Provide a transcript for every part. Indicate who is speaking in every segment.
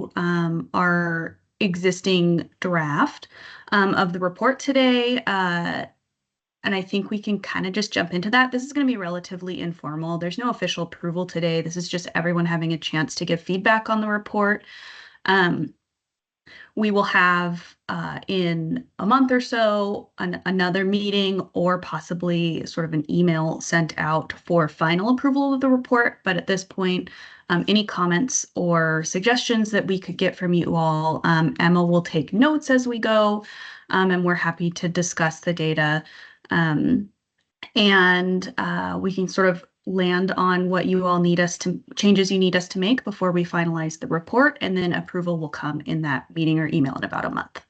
Speaker 1: through our existing draft of the report today. And I think we can kind of just jump into that. This is going to be relatively informal. There's no official approval today. This is just everyone having a chance to give feedback on the report. We will have in a month or so another meeting or possibly sort of an email sent out for final approval of the report. But at this point, any comments or suggestions that we could get from you all, Emma will take notes as we go, and we're happy to discuss the data. And we can sort of land on what you all need us to, changes you need us to make before we finalize the report, and then approval will come in that meeting or email in about a month.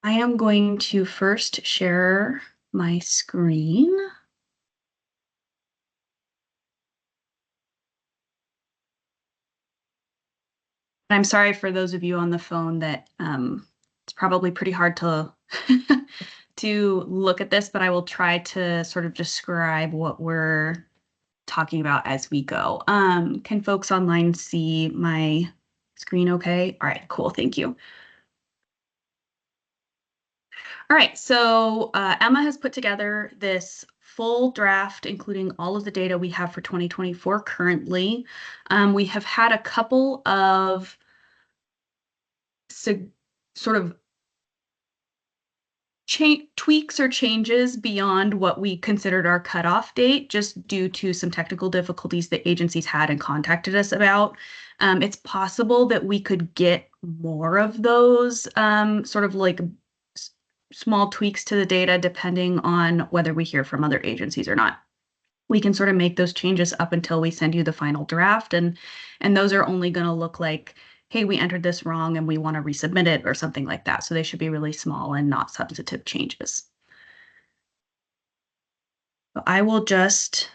Speaker 1: I am going to first share my screen. I'm sorry for those of you on the phone that it's probably pretty hard to to look at this, but I will try to sort of describe what we're talking about as we go. Can folks online see my screen okay? All right, cool, thank you. All right, so Emma has put together this full draft, including all of the data we have for 2024 currently. We have had a couple of sort of tweaks or changes beyond what we considered our cutoff date, just due to some technical difficulties that agencies had and contacted us about. It's possible that we could get more of those sort of like small tweaks to the data depending on whether we hear from other agencies or not. We can sort of make those changes up until we send you the final draft, and those are only going to look like, hey, we entered this wrong and we want to resubmit it or something like that. So they should be really small and not substantive changes. So I will just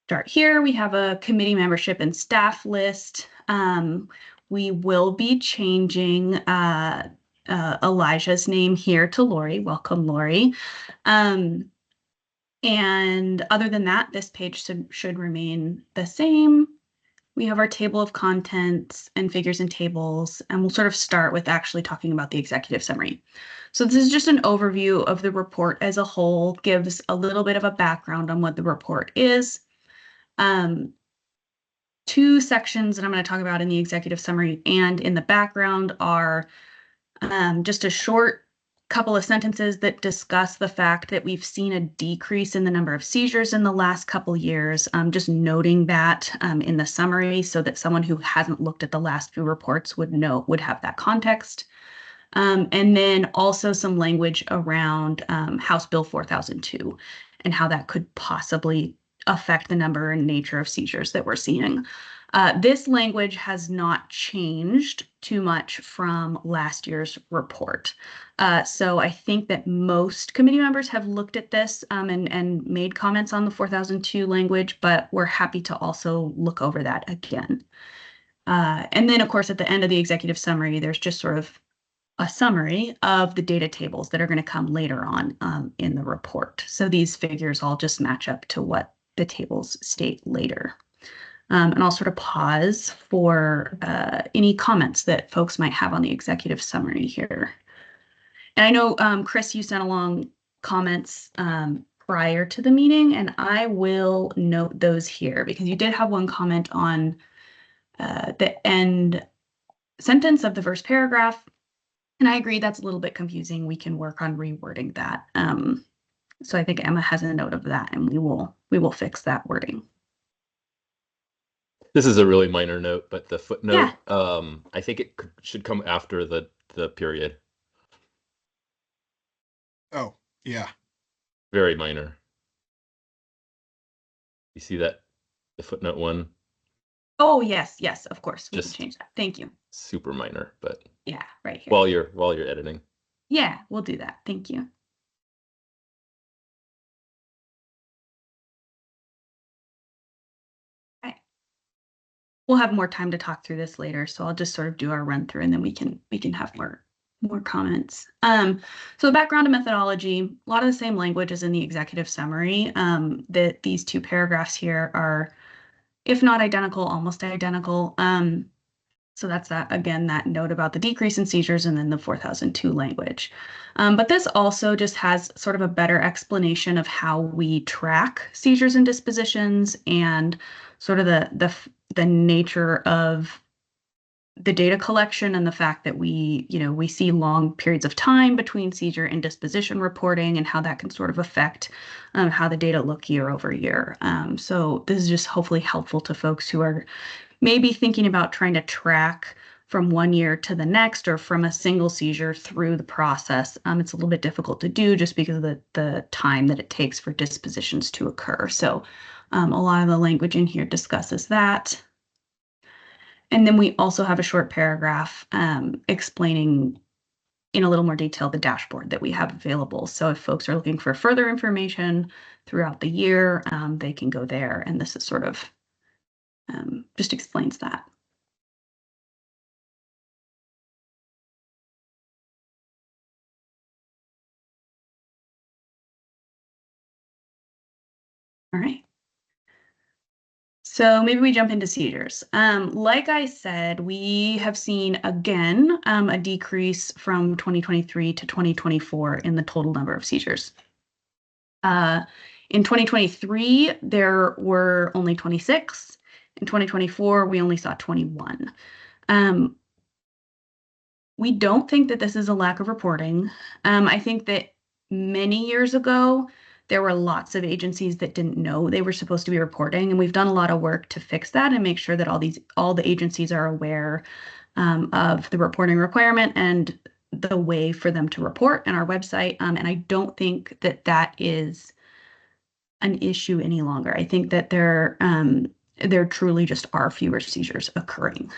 Speaker 1: start here. We have a committee membership and staff list. We will be changing Elijah's name here to Lori. Welcome, Lori. And other than that, this page should remain the same. We have our table of contents and figures and tables, and we'll sort of start with actually talking about the executive summary. So this is just an overview of the report as a whole, gives a little bit of a background on what the report is. Two sections that I'm going to talk about in the executive summary and in the background are just a short couple of sentences that discuss the fact that we've seen a decrease in the number of seizures in the last couple years, just noting that in the summary so that someone who hasn't looked at the last few reports would have that context. And then also some language around House Bill 4002 and how that could possibly affect the number and nature of seizures that we're seeing. This language has not changed too much from last year's report. So I think that most committee members have looked at this and made comments on the 4002 language, but we're happy to also look over that again. And then, of course, at the end of the executive summary, there's just sort of a summary of the data tables that are going to come later on in the report. So these figures all just match up to what the tables state later. And I'll sort of pause for any comments that folks might have on the executive summary here. And I know, Chris, you sent along comments prior to the meeting, and I will note those here because you did have one comment on the end sentence of the first paragraph. And I agree that's a little bit confusing. We can work on rewording that. So I think Emma has a note of that, and we will fix that wording.
Speaker 2: This is a really minor note, but the footnote,
Speaker 1: Yeah.
Speaker 2: I think it should come after the period.
Speaker 3: Oh, yeah.
Speaker 2: Very minor. You see that? The footnote 1?
Speaker 1: Oh, yes, of course. We
Speaker 2: Just
Speaker 1: can change that. Thank you.
Speaker 2: Super minor, but
Speaker 1: yeah, right here.
Speaker 2: While you're editing.
Speaker 1: Yeah, we'll do that. Thank you. Okay. We'll have more time to talk through this later, so I'll just sort of do our run through and then we can have more comments. So the background and methodology, a lot of the same language as in the executive summary. That these two paragraphs here are if not identical, almost identical. So that's that, again, that note about the decrease in seizures and then the 4002 language. But this also just has sort of a better explanation of how we track seizures and dispositions and sort of the nature of the data collection and the fact that we see long periods of time between seizure and disposition reporting and how that can sort of affect how the data look year over year. So this is just hopefully helpful to folks who are maybe thinking about trying to track from one year to the next or from a single seizure through the process. It's a little bit difficult to do just because of the time that it takes for dispositions to occur. So a lot of the language in here discusses that. And then we also have a short paragraph explaining in a little more detail the dashboard that we have available. So if folks are looking for further information throughout the year, they can go there. And this is sort of just explains that. All right. So maybe we jump into seizures. Like I said, we have seen again a decrease from 2023 to 2024 in the total number of seizures. In 2023, there were only 26. In 2024, we only saw 21. We don't think that this is a lack of reporting. I think that many years ago, there were lots of agencies that didn't know they were supposed to be reporting, and we've done a lot of work to fix that and make sure that all the agencies are aware of the reporting requirement and the way for them to report on our website. And I don't think that that is an issue any longer. I think that there truly just are fewer seizures occurring.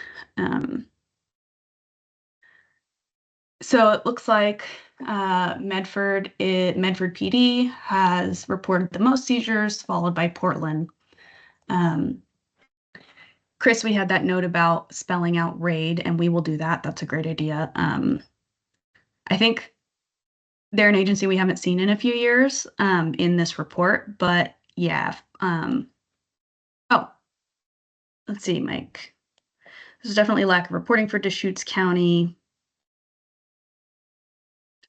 Speaker 1: So it looks like Medford PD has reported the most seizures, followed by Portland. Chris, we had that note about spelling out RAID, and we will do that. That's a great idea. I think they're an agency we haven't seen in a few years in this report, but yeah. Oh, let's see, Mike. There's definitely lack of reporting for Deschutes County.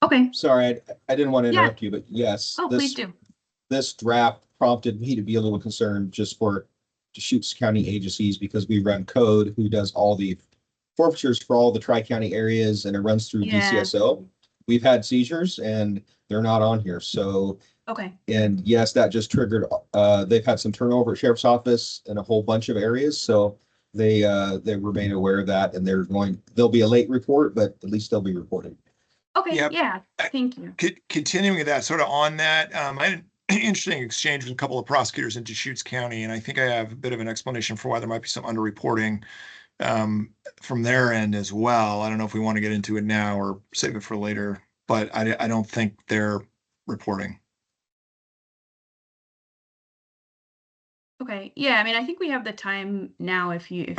Speaker 1: Okay.
Speaker 3: Sorry, I didn't want to interrupt you, but yes.
Speaker 1: Oh, please do.
Speaker 3: This draft prompted me to be a little concerned just for Deschutes County agencies because we run code who does all the forfeitures for all the tri-county areas and it runs through DCSO. We've had seizures and they're not on here. So,
Speaker 1: okay. And
Speaker 3: yes, that just triggered, they've had some turnover at sheriff's office in a whole bunch of areas. So they remain aware of that and there'll be a late report, but at least they'll be reporting.
Speaker 1: Okay. Yep. Yeah. Thank you.
Speaker 4: Continuing with that, sort of on that, I had an interesting exchange with a couple of prosecutors in Deschutes County, and I think I have a bit of an explanation for why there might be some underreporting from their end as well. I don't know if we want to get into it now or save it for later, but I don't think they're reporting.
Speaker 1: Okay. Yeah. I mean, I think we have the time now if you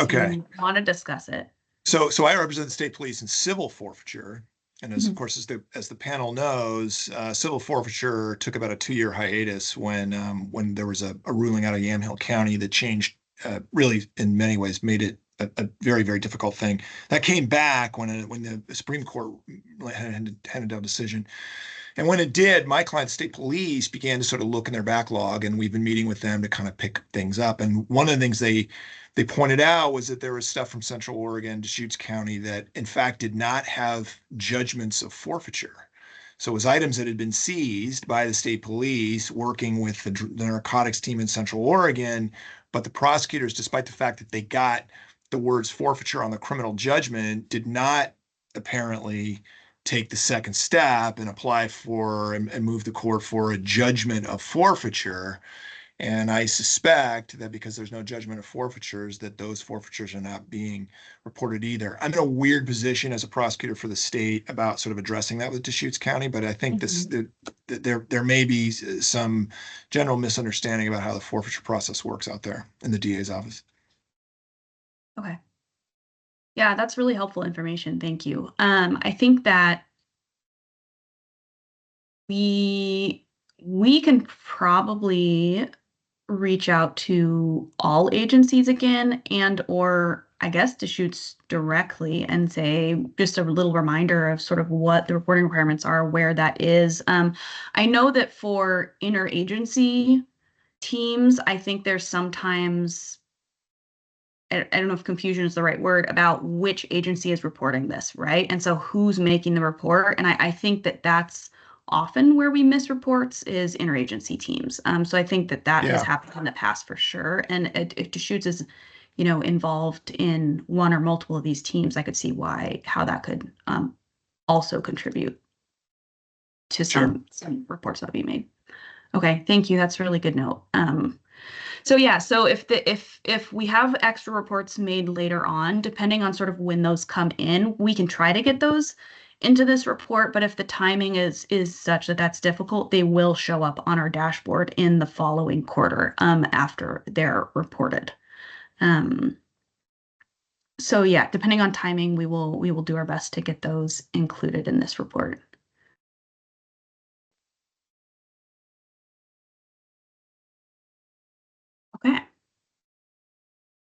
Speaker 1: want to discuss it.
Speaker 4: So I represent the state police in civil forfeiture. And as, of course, as the panel knows, civil forfeiture took about a 2-year hiatus when there was a ruling out of Yamhill County that changed, really in many ways made it a very, very difficult thing. That came back when the Supreme Court handed down a decision. And when it did, my client, state police, began to sort of look in their backlog, and we've been meeting with them to kind of pick things up. And one of the things they pointed out was that there was stuff from Central Oregon, Deschutes County, that in fact did not have judgments of forfeiture. So it was items that had been seized by the state police working with the narcotics team in Central Oregon, but the prosecutors, despite the fact that they got the words forfeiture on the criminal judgment, did not apparently take the second step and apply for and move the court for a judgment of forfeiture. And I suspect that because there's no judgment of forfeitures, that those forfeitures are not being reported either. I'm in a weird position as a prosecutor for the state about sort of addressing that with Deschutes County, but I think there may be some general misunderstanding about how the forfeiture process works out there in the DA's office.
Speaker 1: Okay. Yeah, that's really helpful information. Thank you. I think that we can probably reach out to all agencies again and or I guess Deschutes directly and say just a little reminder of sort of what the reporting requirements are, where that is. I know that for interagency teams, I think there's sometimes I don't know if confusion is the right word about which agency is reporting this, right? And so who's making the report? And I think that that's often where we miss reports is interagency teams. So I think that that has
Speaker 4: Yeah.
Speaker 1: happened in the past for sure. And if Deschutes is, involved in one or multiple of these teams, I could see how that could also contribute to
Speaker 4: Sure.
Speaker 1: some reports that'll be made. Okay, thank you. That's a really good note. So yeah, so if we have extra reports made later on, depending on sort of when those come in, we can try to get those into this report. But if the timing is such that that's difficult, they will show up on our dashboard in the following quarter after they're reported. So yeah, depending on timing, we will do our best to get those included in this report. Okay.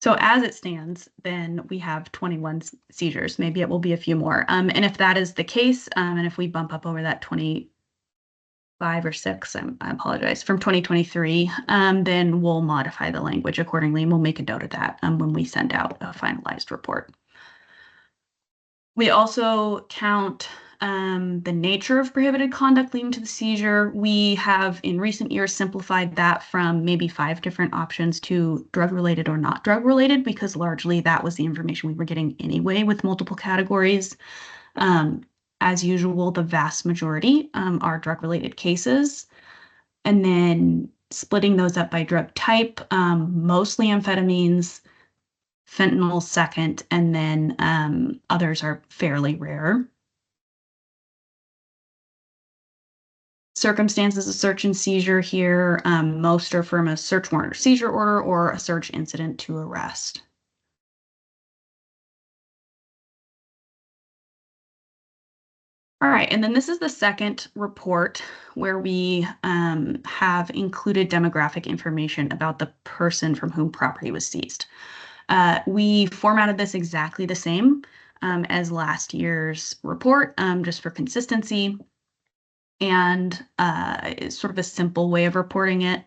Speaker 1: So as it stands, then we have 21 seizures. Maybe it will be a few more. And if that is the case, and if we bump up over that 25 or 6, I apologize, from 2023, then we'll modify the language accordingly, and we'll make a note of that when we send out a finalized report. We also count the nature of prohibited conduct leading to the seizure. We have in recent years simplified that from maybe 5 different options to drug-related or not drug-related, because largely that was the information we were getting anyway with multiple categories. As usual, the vast majority are drug-related cases. And then splitting those up by drug type, mostly amphetamines, fentanyl second, and then others are fairly rare. Circumstances of search and seizure here, most are from a search warrant or seizure order or a search incident to arrest. All right, and then this is the second report where we have included demographic information about the person from whom property was seized. We formatted this exactly the same as last year's report, just for consistency. And it's sort of a simple way of reporting it.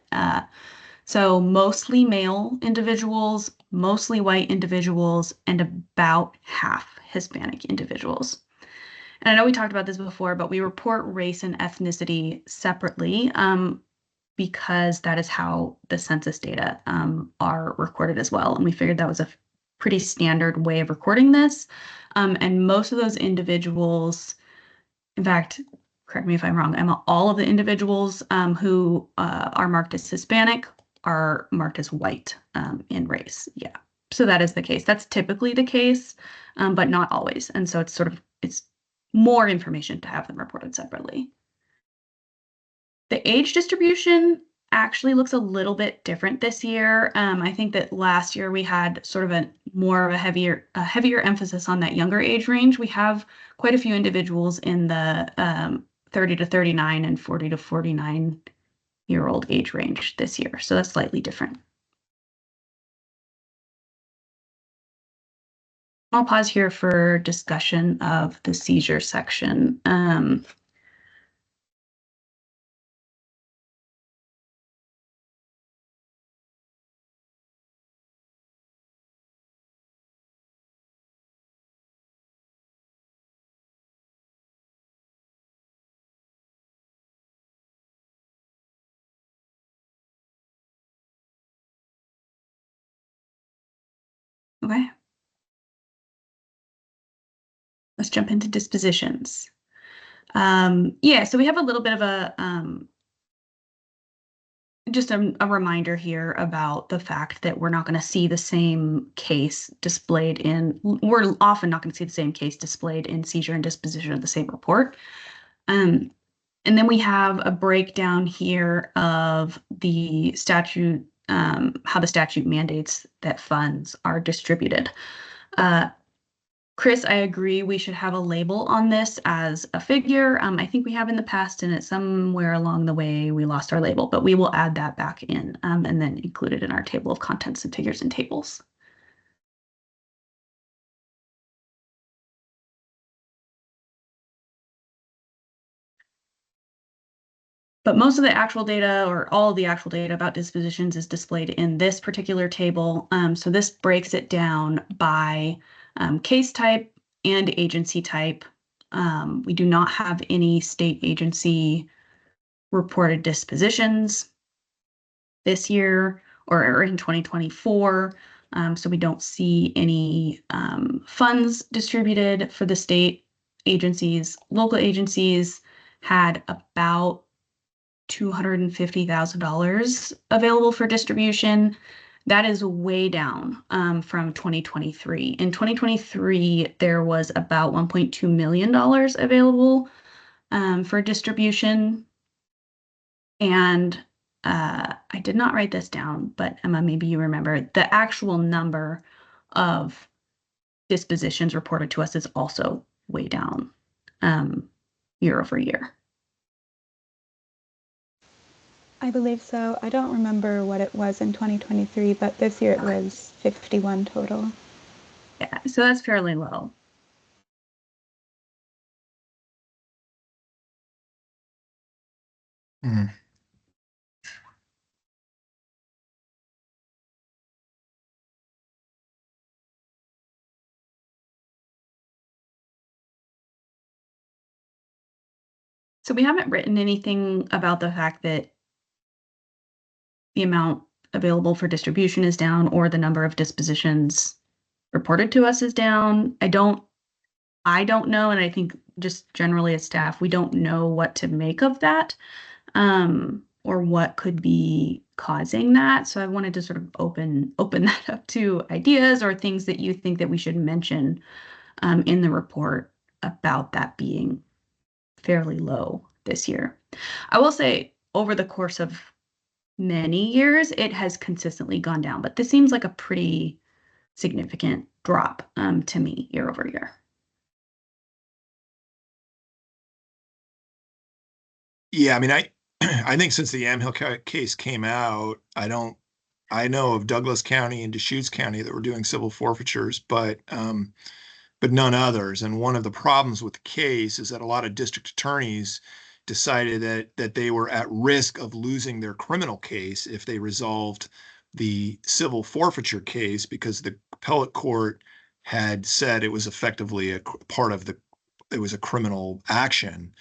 Speaker 1: So mostly male individuals, mostly white individuals, and about half Hispanic individuals. And I know we talked about this before, but we report race and ethnicity separately because that is how the census data are recorded as well. And we figured that was a pretty standard way of recording this. And most of those individuals, in fact, correct me if I'm wrong, Emma, all of the individuals who are marked as Hispanic are marked as white in race. Yeah. So that is the case. That's typically the case, but not always. And so it's more information to have them reported separately. The age distribution actually looks a little bit different this year. I think that last year we had sort of a heavier emphasis on that younger age range. We have quite a few individuals in the 30 to 39 and 40 to 49-year-old age range this year. So that's slightly different. I'll pause here for discussion of the seizure section. Okay. Let's jump into dispositions. Yeah, so we have a little bit of a just a reminder here about the fact that we're not going to see the same case displayed we're often not going to see the same case displayed in seizure and disposition of the same report. And then we have a breakdown here of the statute, how the statute mandates that funds are distributed. Chris, I agree. We should have a label on this as a figure. I think we have in the past, and it's somewhere along the way we lost our label, but we will add that back in and then include it in our table of contents and figures and tables. But most of the actual data or all of the actual data about dispositions is displayed in this particular table. So this breaks it down by case type and agency type. We do not have any state agency reported dispositions this year or in 2024. So we don't see any funds distributed for the state agencies. Local agencies had about $250,000 available for distribution. That is way down from 2023. In 2023, there was about $1.2 million available for distribution. And I did not write this down, but Emma, maybe you remember the actual number of dispositions reported to us is also way down year over year.
Speaker 5: I believe so. I don't remember what it was in 2023, but this year it was 51 total.
Speaker 1: Yeah, so that's fairly low.
Speaker 4: Mm.
Speaker 1: So we haven't written anything about the fact that the amount available for distribution is down or the number of dispositions reported to us is down. I don't know, and I think just generally as staff, we don't know what to make of that, or what could be causing that. So I wanted to sort of open that up to ideas or things that you think that we should mention in the report about that being fairly low this year. I will say over the course of many years, it has consistently gone down, but this seems like a pretty significant drop to me year over year.
Speaker 4: Yeah, I mean, I think since the Yamhill case came out, I know of Douglas County and Deschutes County that were doing civil forfeitures, but none others. And one of the problems with the case is that a lot of district attorneys decided that they were at risk of losing their criminal case if they resolved the civil forfeiture case because the appellate court had said it was effectively a part of it was a criminal action.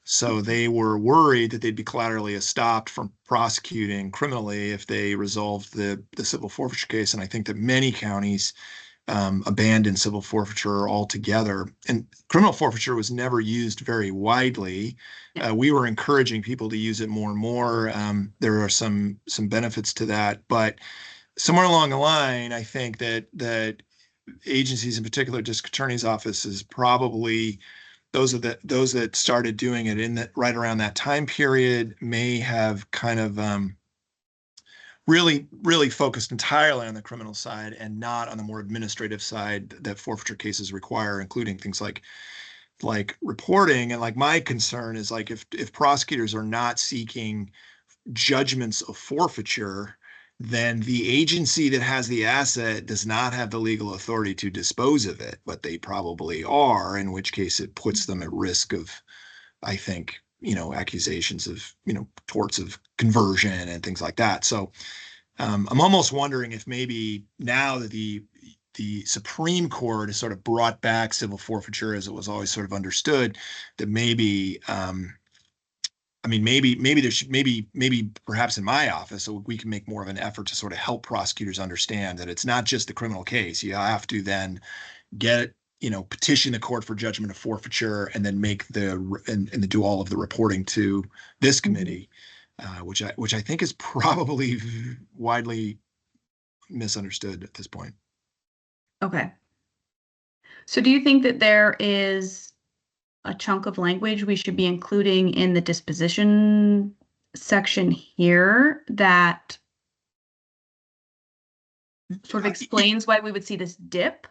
Speaker 4: So they were worried that they'd be collaterally estopped from prosecuting criminally if they resolved the civil forfeiture case. And I think that many counties abandoned civil forfeiture altogether. And criminal forfeiture was never used very widely. We were encouraging people to use it more and more. There are some benefits to that, but somewhere along the line, I think that agencies, in particular, district attorney's offices, probably those that started doing it in that right around that time period may have kind of really focused entirely on the criminal side and not on the more administrative side that forfeiture cases require, including things like reporting. And like my concern is like if prosecutors are not seeking judgments of forfeiture, then the agency that has the asset does not have the legal authority to dispose of it, but they probably are, in which case it puts them at risk of, I think, accusations of, torts of conversion and things like that. So I'm almost wondering if maybe now that the Supreme Court has sort of brought back civil forfeiture as it was always sort of understood, that maybe maybe there should maybe perhaps in my office so we can make more of an effort to sort of help prosecutors understand that it's not just the criminal case. You have to then get petition the court for judgment of forfeiture and then make and do all of the reporting to this committee, which I think is probably widely misunderstood at this point.
Speaker 1: Okay. So do you think that there is a chunk of language we should be including in the disposition section here that sort of explains why we would see this dip?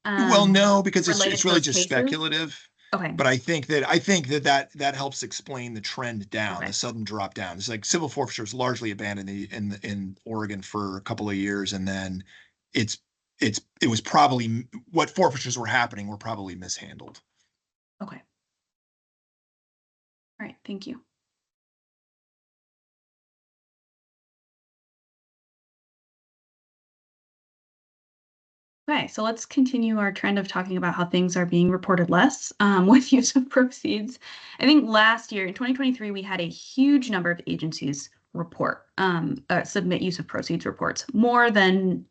Speaker 4: Well, no, because
Speaker 1: related
Speaker 4: it's
Speaker 1: to
Speaker 4: really
Speaker 1: those
Speaker 4: just
Speaker 1: cases?
Speaker 4: speculative.
Speaker 1: Okay,
Speaker 4: But I think that helps explain the trend down,
Speaker 1: okay,
Speaker 4: the sudden drop down. It's like civil forfeiture is largely abandoned in Oregon for a couple of years, and then it's it was probably what forfeitures were happening were probably mishandled.
Speaker 1: okay. All right, thank you. Okay, so let's continue our trend of talking about how things are being reported less with use of proceeds. I think last year in 2023, we had a huge number of agencies submit use of proceeds reports, more than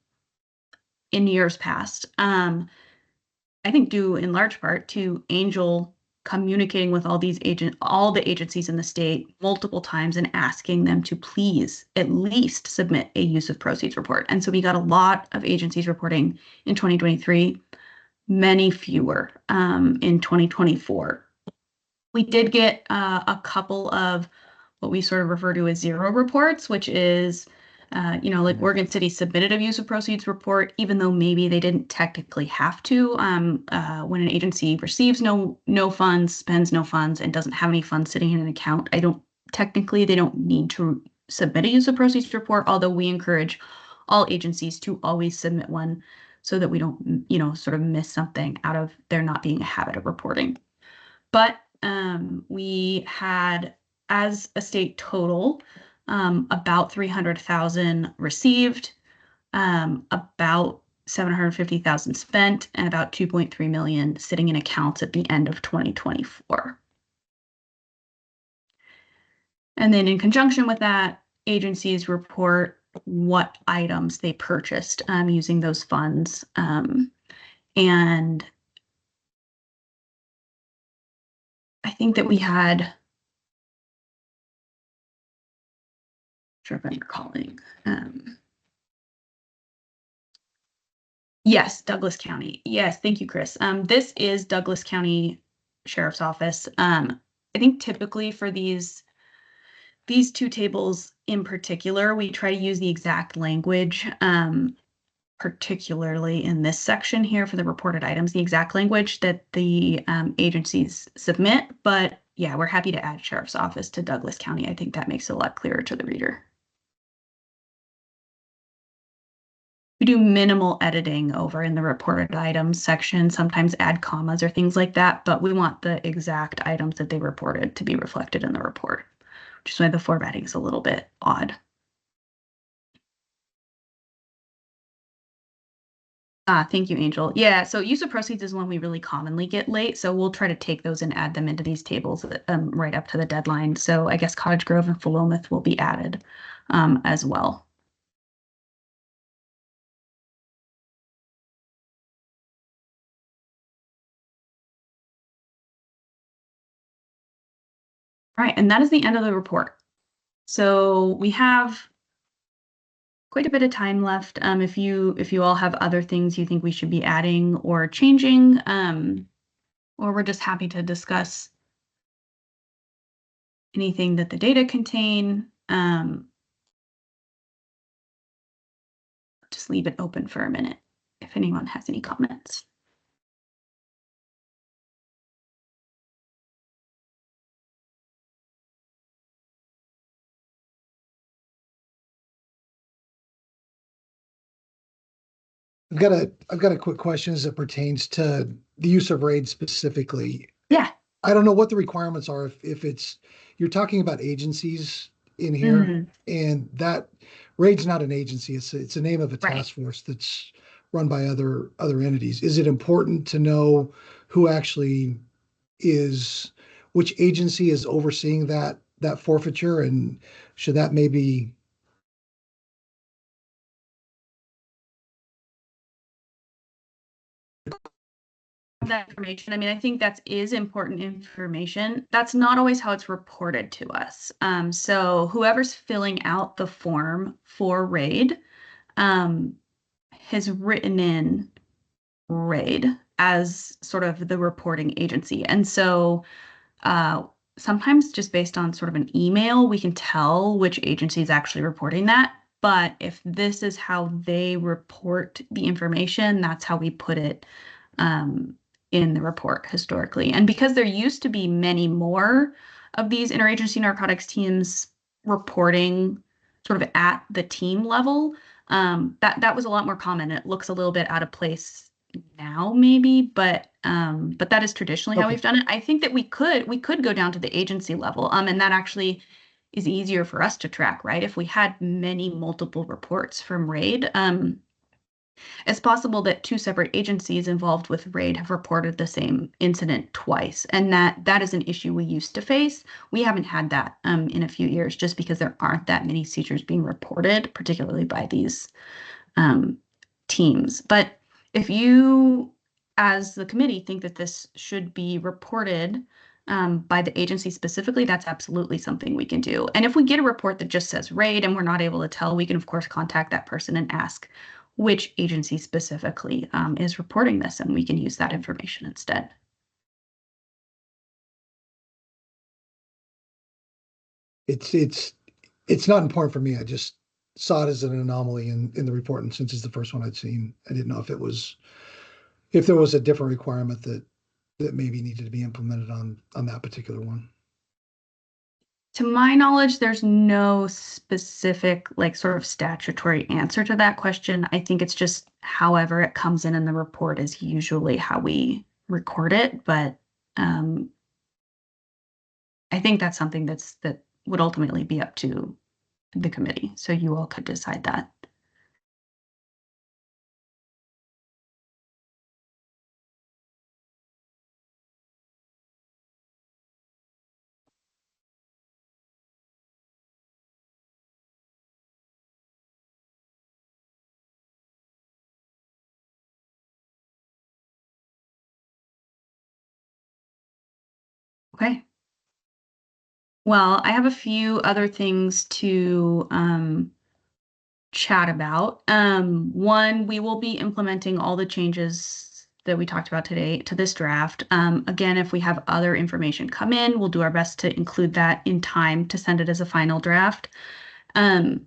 Speaker 1: in years past. I think due in large part to Angel communicating with all the agencies in the state multiple times and asking them to please at least submit a use of proceeds report. And so we got a lot of agencies reporting in 2023, many fewer in 2024. We did get a couple of what we sort of refer to as zero reports, which is, like Oregon City submitted a use of proceeds report, even though maybe they didn't technically have to. When an agency receives no funds, spends no funds, and doesn't have any funds sitting in an account, they don't need to submit a use of proceeds report, although we encourage all agencies to always submit one so that we don't, sort of miss something out of there not being a habit of reporting. But we had, as a state total, about 300,000 received, about 750,000 spent, and about 2.3 million sitting in accounts at the end of 2024. And then in conjunction with that, agencies report what items they purchased using those funds. And I think that we had, sure if I'm recalling. Yes, Douglas County. Yes, thank you, Chris. This is Douglas County Sheriff's Office. I think typically for these two tables in particular, we try to use the exact language, particularly in this section here for the reported items, the exact language that the agencies submit. But yeah, we're happy to add Sheriff's Office to Douglas County. I think that makes it a lot clearer to the reader. We do minimal editing over in the reported items section, sometimes add commas or things like that, but we want the exact items that they reported to be reflected in the report, which is why the formatting is a little bit odd. Thank you, Angel. Yeah, so use of proceeds is one we really commonly get late, so we'll try to take those and add them into these tables right up to the deadline. So I guess Cottage Grove and Philomath will be added as well. All right, and that is the end of the report. So we have quite a bit of time left. If you all have other things you think we should be adding or changing, or we're just happy to discuss anything that the data contain, just leave it open for a minute if anyone has any comments.
Speaker 6: I've got a quick question as it pertains to the use of RAID specifically.
Speaker 1: Yeah.
Speaker 6: I don't know what the requirements are if it's, you're talking about agencies in here, and that RAID's not an agency. It's a name of a task force that's run by other entities. Is it important to know who actually is, which agency is overseeing that forfeiture, and should that maybe
Speaker 1: that information? I mean, I think that is important information. That's not always how it's reported to us. So whoever's filling out the form for RAID has written in RAID as sort of the reporting agency. And so sometimes just based on sort of an email, we can tell which agency is actually reporting that. But if this is how they report the information, that's how we put it in the report historically. And because there used to be many more of these interagency narcotics teams reporting sort of at the team level, that was a lot more common. It looks a little bit out of place now, maybe, but that is traditionally how
Speaker 6: Okay.
Speaker 1: we've done it. I think that we could go down to the agency level, and that actually is easier for us to track, right? If we had multiple reports from RAID, it's possible that two separate agencies involved with RAID have reported the same incident twice, and that is an issue we used to face. We haven't had that in a few years, just because there aren't that many seizures being reported, particularly by these teams. But if you, as the committee, think that this should be reported by the agency specifically, that's absolutely something we can do. And if we get a report that just says RAID and we're not able to tell, we can of course contact that person and ask which agency specifically is reporting this, and we can use that information instead.
Speaker 6: It's not important for me. I just saw it as an anomaly in the report, and since it's the first one I'd seen, I didn't know if there was a different requirement that maybe needed to be implemented on that particular one.
Speaker 1: To my knowledge, there's no specific, like, sort of statutory answer to that question. I think it's just however it comes in the report is usually how we record it. But I think that's something that would ultimately be up to the committee. So you all could decide that. Okay. Well, I have a few other things to chat about. One, we will be implementing all the changes that we talked about today to this draft. Again, if we have other information come in, we'll do our best to include that in time to send it as a final draft. We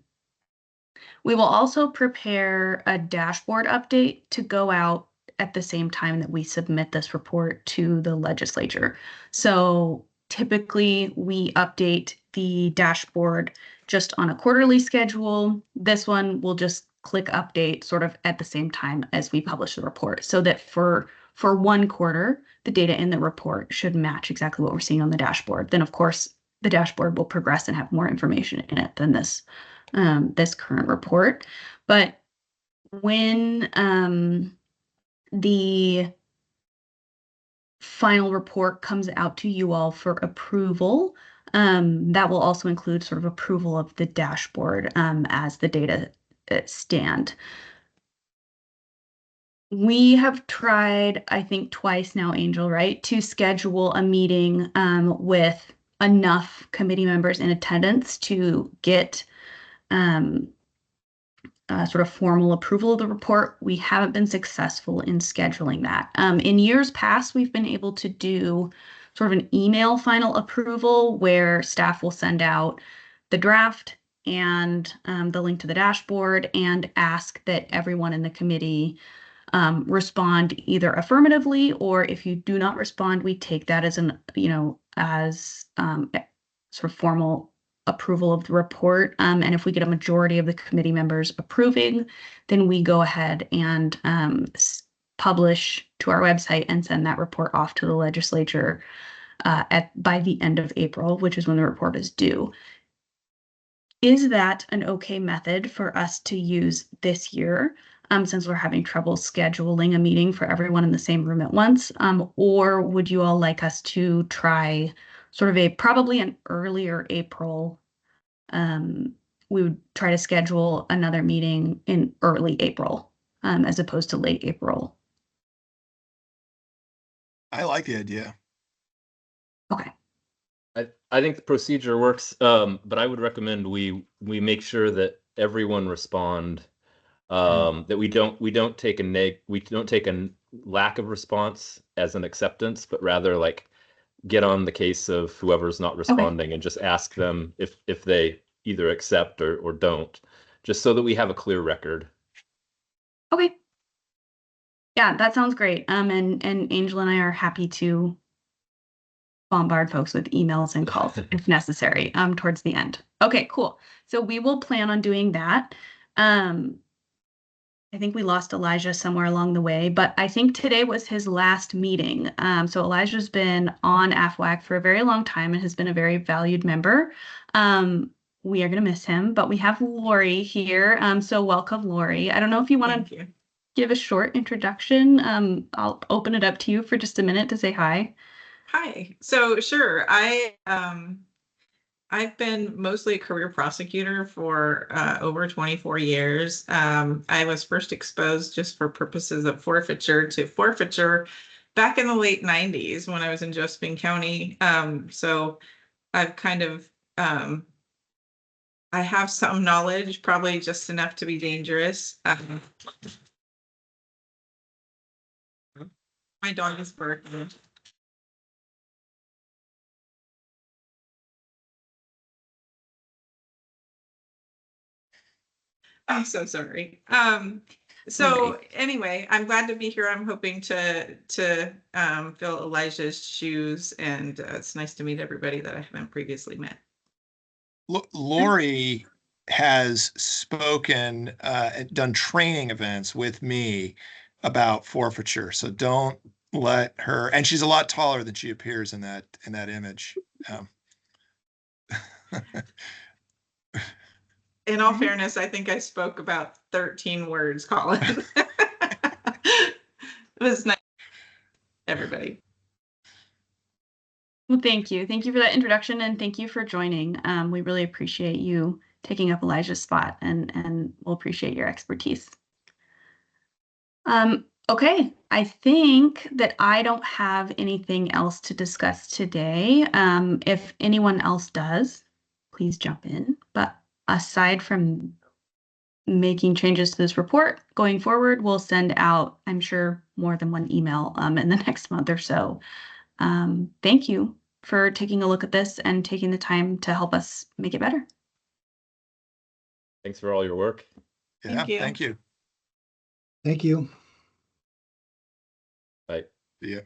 Speaker 1: will also prepare a dashboard update to go out at the same time that we submit this report to the legislature. So typically we update the dashboard just on a quarterly schedule. This one will just click update sort of at the same time as we publish the report, so that for one quarter, the data in the report should match exactly what we're seeing on the dashboard. Then of course the dashboard will progress and have more information in it than this current report. But when the final report comes out to you all for approval, that will also include sort of approval of the dashboard as the data stand. We have tried, I think twice now, Angel, right, to schedule a meeting with enough committee members in attendance to get sort of formal approval of the report. We haven't been successful in scheduling that. In years past, we've been able to do sort of an email final approval where staff will send out the draft and the link to the dashboard and ask that everyone in the committee respond either affirmatively, or if you do not respond, we take that as sort of formal approval of the report. And if we get a majority of the committee members approving, then we go ahead and publish to our website and send that report off to the legislature by the end of April, which is when the report is due. Is that an okay method for us to use this year, since we're having trouble scheduling a meeting for everyone in the same room at once? Or would you all like us to try sort of probably an earlier April? We would try to schedule another meeting in early April, as opposed to late April.
Speaker 4: I like the idea.
Speaker 1: Okay.
Speaker 2: I think the procedure works, but I would recommend we make sure that everyone respond. That we don't take a lack of response as an acceptance, but rather like get on the case of whoever's not responding and just ask them if they either accept or don't, just so that we have a clear record.
Speaker 1: Okay. Yeah, that sounds great. And Angel and I are happy to bombard folks with emails and calls if necessary, towards the end. Okay, cool. So we will plan on doing that. I think we lost Elijah somewhere along the way, but I think today was his last meeting. So Elijah's been on AFWAC for a very long time and has been a very valued member. We are going to miss him, but we have Lori here. So welcome, Lori. I don't know if you want to give a short introduction. I'll open it up to you for just a minute to say hi.
Speaker 7: Hi. So sure, I've been mostly a career prosecutor for over 24 years. I was first exposed just for purposes of forfeiture to forfeiture back in the late 90s when I was in Josephine County. So I've kind of I have some knowledge, probably just enough to be dangerous. My dog is barking. I'm so sorry. So anyway, I'm glad to be here. I'm hoping to fill Elijah's shoes, and it's nice to meet everybody that I haven't previously met.
Speaker 4: Lori has spoken, done training events with me about forfeiture. So don't let her, and she's a lot taller than she appears in that image.
Speaker 7: In all fairness, I think I spoke about 13 words, Colin. It was nice, everybody.
Speaker 1: Well, thank you. Thank you for that introduction, and thank you for joining. We really appreciate you taking up Elijah's spot, and we'll appreciate your expertise. Okay, I think that I don't have anything else to discuss today. If anyone else does, please jump in. But aside from making changes to this report going forward, we'll send out, I'm sure, more than one email in the next month or so. Thank you for taking a look at this and taking the time to help us make it better.
Speaker 2: Thanks for all your work.
Speaker 4: Yeah,
Speaker 7: Thank you.
Speaker 4: thank you.
Speaker 6: Thank you.
Speaker 2: Bye.
Speaker 4: Yeah.